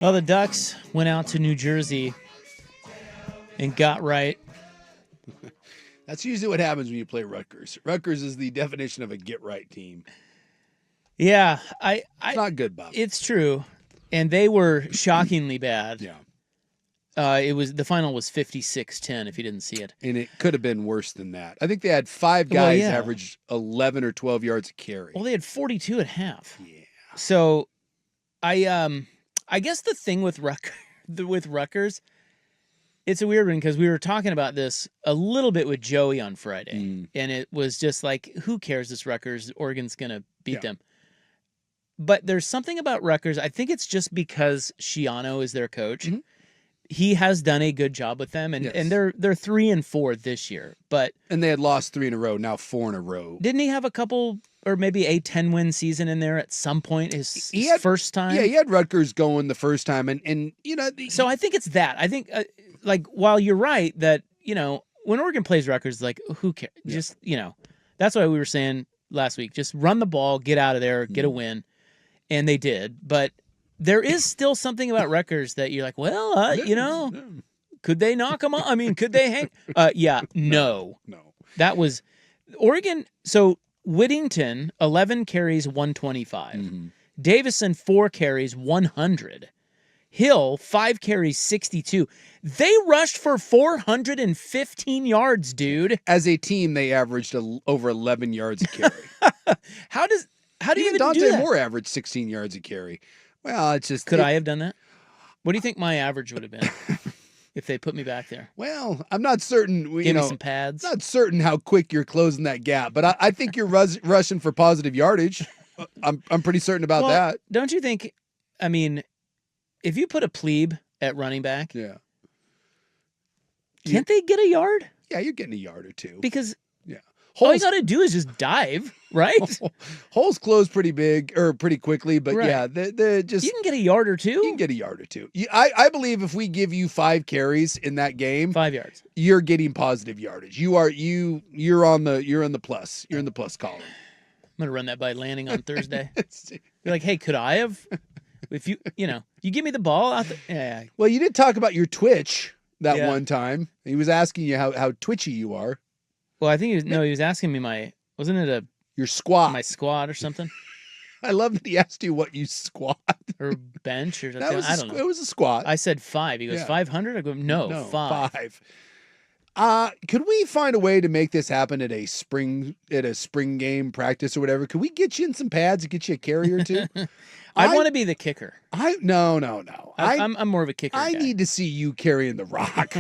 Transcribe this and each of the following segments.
Well, the Ducks went out to New Jersey and got right. That's usually what happens when you play Rutgers. Rutgers is the definition of a get-right team. Yeah, It's not good, Bob. It's true, and they were shockingly bad. Yeah. The final was 56-10 if you didn't see it. And it could have been worse than that. I think they had 5 guys average 11 or 12 yards a carry. Well, they had 42 at half. Yeah. So I guess the thing with Rutgers, it's a weird one because we were talking about this a little bit with Joey on Friday, and it was just like, who cares? This Rutgers, Oregon's going to beat them. But there's something about Rutgers. I think it's just because Shiano is their coach. Mm-hmm. He has done a good job with them, and they're 3-4 this year. And they had lost 3 in a row, now 4 in a row. Didn't he have a couple or maybe a 10-win season in there at some point? His first time. Yeah, he had Rutgers going the first time, and you know. So I think it's that. I think while you're right that when Oregon plays Rutgers, like who cares? Yeah. Just that's why we were saying last week. Just run the ball, get out of there, get a win, and they did, but. There is still something about Rutgers that you're like, well, could they knock them off? I mean, could they hang? No. That was Oregon. So Whittington, 11 carries, 125. Mm-hmm. Davison, 4 carries, 100. Hill, 5 carries, 62. They rushed for 415 yards, dude. As a team, they averaged over 11 yards a carry. How do you even Dante do that? Moore averaged 16 yards a carry. Well, it's just... Could I have done that? What do you think my average would have been if they put me back there? Well, I'm not certain. Give me some pads. Not certain how quick you're closing that gap, but I think you're rushing for positive yardage. I'm pretty certain about that. Don't you think? I mean, if you put a plebe at running back, can't they get a yard? Yeah, you're getting a yard or two. Because all you got to do is just dive, right? Holes close pretty big or pretty quickly, but they're just... You can get a yard or two. You can get a yard or two. I believe if we give you 5 carries in that game... 5 yards. You're getting positive yardage. You're in the plus. You're in the plus column. I'm going to run that by Lanning on Thursday. You're like, hey, could I have... If you give me the ball out there... Well, you did talk about your twitch that one time. He was asking you how twitchy you are. Well, I think he was asking me wasn't it your squat? My squat or something. I love that he asked you what you squat or bench or something. I don't know. It was a squat. I said 5. He goes 500. I go no 5. Could we find a way to make this happen at a spring game practice or whatever? Could we get you in some pads and get you a carry or two? I want to be the kicker. No. I'm more of a kicker. I need to see you carrying the rock.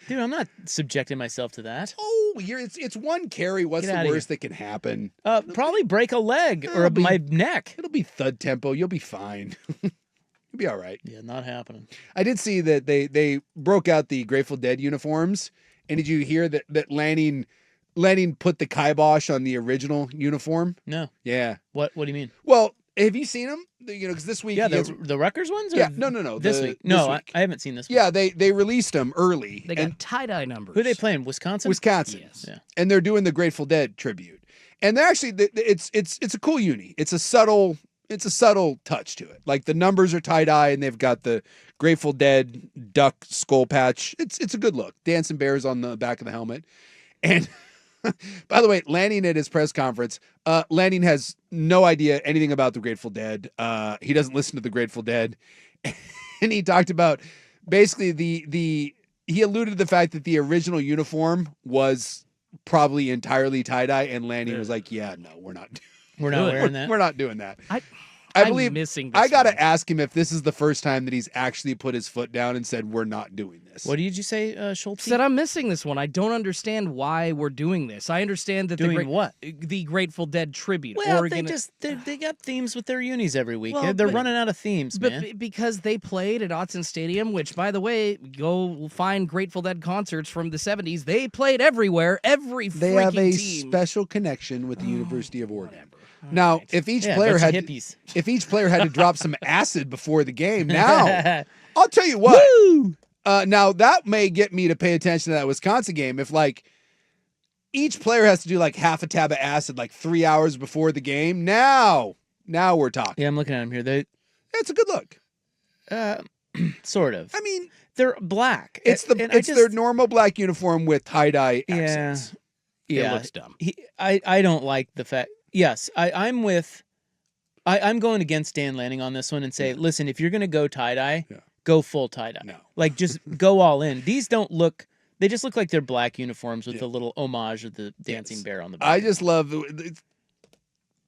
Dude, I'm not subjecting myself to that. Oh, it's one carry. What's the worst that can happen? Probably break a leg or my neck. It'll be thud tempo. You'll be fine. You'll be all right. Yeah, not happening. I did see that they broke out the Grateful Dead uniforms. And did you hear that Lanning put the kibosh on the original uniform? No. Yeah. What do you mean? Well, have you seen them? Because this week... Yeah, the Rutgers ones? Yeah, no. This week? No, I haven't seen this one. Yeah, they released them early. They got tie-dye numbers. Who are they playing? Wisconsin? Yes. Yeah. And they're doing the Grateful Dead tribute. And they're actually... It's a cool uni. It's a subtle touch to it. Like the numbers are tie-dye and they've got the Grateful Dead duck skull patch. It's a good look. Dancing bears on the back of the helmet. And... By the way, Lanning at his press conference, Lanning has no idea anything about the Grateful Dead. He doesn't listen to the Grateful Dead. And he talked about basically he alluded to the fact that the original uniform was probably entirely tie-dye, and Lanning was like, yeah, no, we're not wearing that. We're not doing that. I believe missing I got to ask him if this is the first time that he's actually put his foot down and said, we're not doing this. What did you say, Schultz? Said I'm missing this one. I don't understand why we're doing this. I understand that the Grateful Dead tribute. Well, they got themes with their unis every week. Well, they're running out of themes, man. But because they played at Autzen Stadium, which, by the way, go find Grateful Dead concerts from the 70s. They played everywhere, every freaking team. They have a special connection with the University of Oregon. Now, right. if each player had to drop some acid before the game, now I'll tell you what. Now that may get me to pay attention to that Wisconsin game. If each player has to do half a tab of acid 3 hours before the game. Now we're talking. Yeah, I'm looking at them here. It's a good look. Sort of. I mean, They're black. it's And I their normal black uniform with tie-dye Yeah. accents. It looks dumb. I don't like the fact. Yes, I'm with. I'm going against Dan Lanning on this one and say, listen, if you're going to go tie-dye, go full tie-dye. No. Like, just go all in. These don't look. They just look like they're black uniforms with a little homage of the dancing bear on the back. I just love.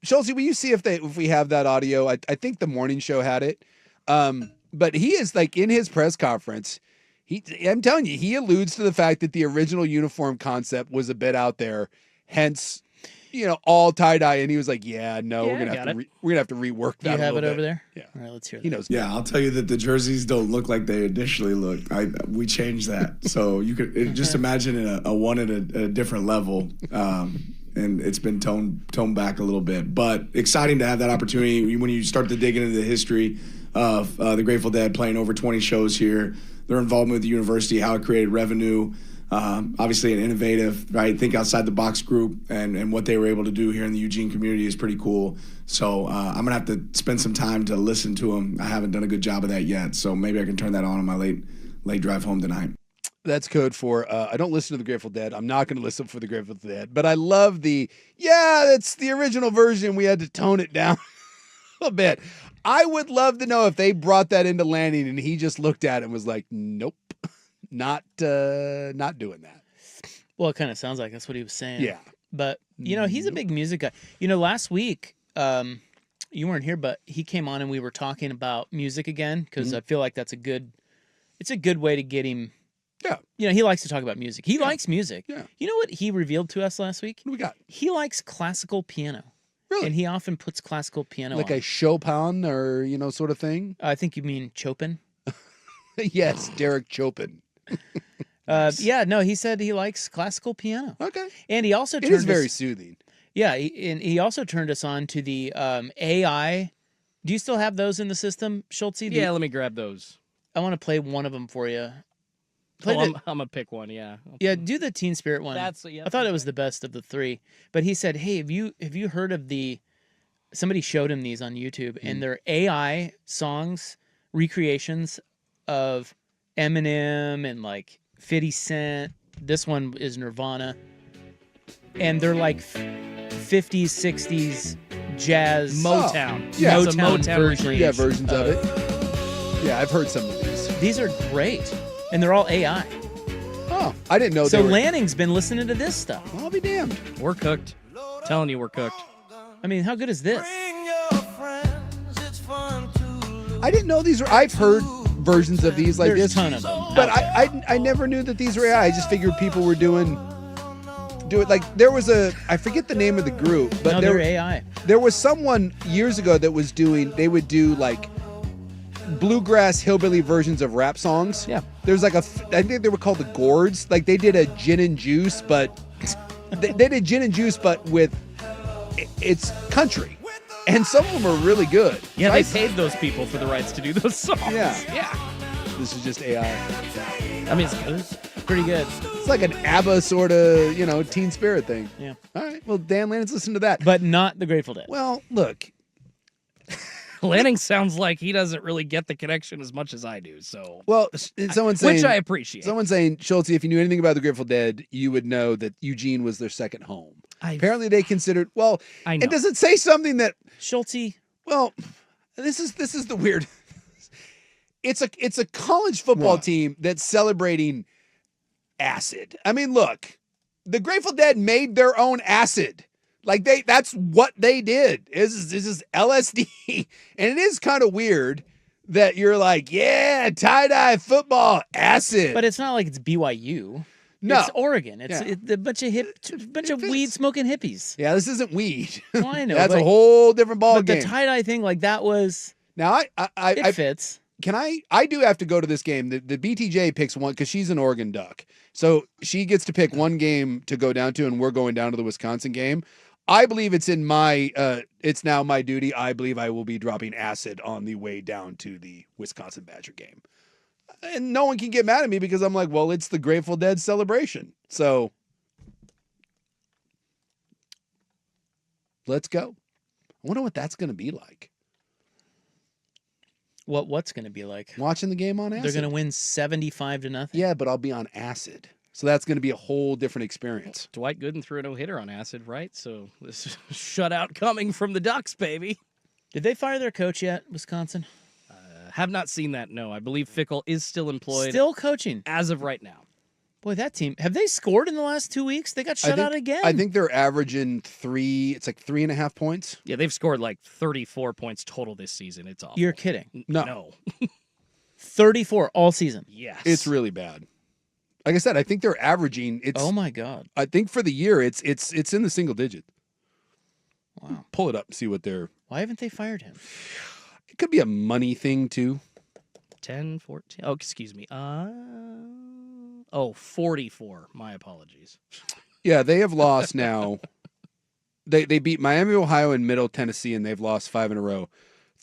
Schultze, will you see if we have that audio? I think the morning show had it. But he is like in his press conference. I'm telling you, he alludes to the fact that the original uniform concept was a bit out there, hence, all tie dye. And he was like, "Yeah, no, we're gonna have to rework that." Do you have it bit. over there? Yeah, all right, let's hear that. He knows. Yeah, I'll tell you that the jerseys don't look like they initially look. We changed that, so you could just imagine a one at a different level. And it's been toned back a little bit, but exciting to have that opportunity when you start to dig into the history of the Grateful Dead playing over 20 shows here, their involvement with the university, how it created revenue, obviously an innovative, right, think outside the box group, and what they were able to do here in the Eugene community is pretty cool. So I'm gonna have to spend some time to listen to them. I haven't done a good job of that yet, so maybe I can turn that on my late drive home tonight. That's code for I don't listen to the Grateful Dead. I'm not going to listen for the Grateful Dead, but I love that's the original version. We had to tone it down a little bit. I would love to know if they brought that into Lanning and he just looked at it and was like, "Nope, not doing that." Well, it kind of sounds like that's what he was saying. Yeah, but he's a big music guy. Last week, you weren't here, but he came on and we were talking about music again because I feel like it's a good way to get him. Yeah. He likes to talk about music. He likes music. Yeah. You know what he revealed to us last week? What do we got? He likes classical piano. Really? And he often puts classical piano Like on. a Chopin or, sort of thing? I think you mean Chopin. Yes, Derek Chopin. Yeah, no, he said he likes classical piano. Okay. And he also It is very soothing. Yeah, and he also turned us on to the AI. Do you still have those in the system, Schultze? Yeah, let me grab those. I want to play one of them for you. I'm gonna pick one. Yeah. Yeah, do the Teen Spirit one. I thought it was the best of the three. But he said, "Hey, have you heard of somebody showed him these on YouTube, and they're AI songs, recreations of Eminem and like 50 Cent. This one is Nirvana. And they're like 50s, 60s jazz. Motown. Yeah. It's a Motown version. Yeah, versions of it. Yeah, I've heard some of these. These are great. And they're all AI. Oh, I didn't know So Lanning's been listening to this stuff. I'll be damned. We're cooked. Telling you, we're cooked. I mean, how good is this? I didn't know these were. I've heard versions of these like There's this, a ton of them. but I never knew that these were AI. I just figured people were do it. Like there was I forget the name of the group, but No, they're AI. There was someone years ago that was they would do like bluegrass hillbilly versions of rap songs. Yeah. There's like I think they were called the Gourds. Like they did a gin and juice, but they did gin and juice, but with it's country. And some of them are really good. Yeah, So they paid those people for the rights to do those songs. Yeah. This is just AI. I mean, it's good. Pretty good. It's like an ABBA sort of, Teen Spirit thing. Yeah. All right. Well, Dan Lanning's listen to that. But not the Grateful Dead. Well, look. Lanning sounds like he doesn't really get the connection as much as I do. So, Well, someone's saying, which I appreciate. Someone's saying, Schultze, if you knew anything about the Grateful Dead, you would know that Eugene was their second home. Apparently, they considered. Well, I know. and does it say something that? Schultze. Well, this is the weird. It's a college football team that's celebrating acid. I mean, look, the Grateful Dead made their own acid. Like that's what they did. This is LSD. And it is kind of weird that you're like, yeah, tie-dye football acid. But it's not like it's BYU. No. It's Oregon. It's a bunch of weed smoking hippies. Yeah, this isn't weed. Well, I know. That's a whole different ball but game. the tie-dye thing, like that was Now it fits. I do have to go to this game. The BTJ picks one because she's an Oregon Duck. So she gets to pick one game to go down to, and we're going down to the Wisconsin game. I believe it's in it's now my duty. I believe I will be dropping acid on the way down to the Wisconsin Badger game. And no one can get mad at me because I'm like, well, it's the Grateful Dead celebration. So let's go. I wonder what that's going to be like. What's going to be like? Watching the game on acid. They're going to win 75-0. Yeah, but I'll be on acid. So that's going to be a whole different experience. Dwight Gooden threw a no-hitter on acid, right? So this shutout coming from the Ducks, baby. Did they fire their coach yet, Wisconsin? Have not seen that, no. I believe Fickle is still employed Still coaching. as of right now. Boy, that team. Have they scored in the last 2 weeks? They got shut out again. I think they're averaging 3.5 points. Yeah, they've scored like 34 points total this season. It's awful. You're kidding. No. 34 all season. Yes. It's really bad. Like I said, I think they're averaging. Oh my God. I think for the year, it's in the single digit. Wow. Pull it up and see what they're. Why haven't they fired him? It could be a money thing too. 10, 14. Oh, excuse me. 44. My apologies. Yeah, they have lost now. They beat Miami, Ohio, and Middle Tennessee, and they've lost 5 in a row.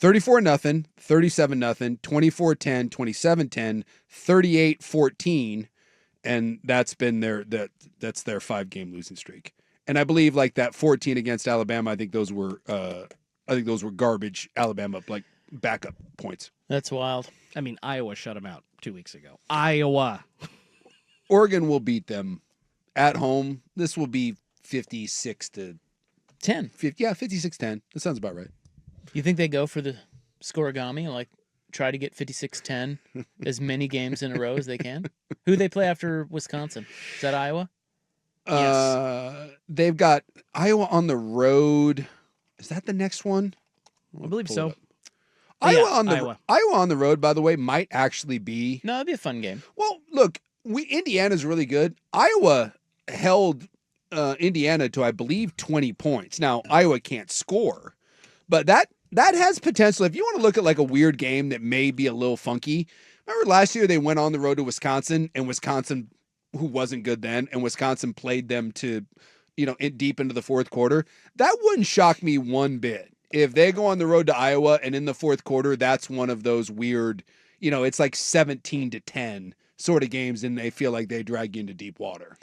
34-0, 37-0, 24-10, 27-10, 38-14, and that's been that's their 5-game losing streak. And I believe like that 14 against Alabama, I think those were garbage Alabama like backup points. That's wild. I mean, Iowa shut them out 2 weeks ago. Iowa. Oregon will beat them at home. This will be 56-10. 56-10. That sounds about right. You think they go for the scoregami, like try to get 56-10 as many games in a row as they can? Who they play after Wisconsin? Is that Iowa? Yes. They've got Iowa on the road. Is that the next one? I believe so. Iowa Iowa. on the road, by the way, might actually be. No, it'd be a fun game. Well, look, Indiana's really good. Iowa held Indiana to, I believe, 20 points. Now, Iowa can't score, but that has potential. If you want to look at like a weird game that may be a little funky, remember last year they went on the road to Wisconsin, and Wisconsin, who wasn't good then, and Wisconsin played them to, deep into the fourth quarter. That wouldn't shock me one bit. If they go on the road to Iowa and in the fourth quarter, that's one of those weird, it's like 17-10 sort of games, and they feel like they drag you into deep water.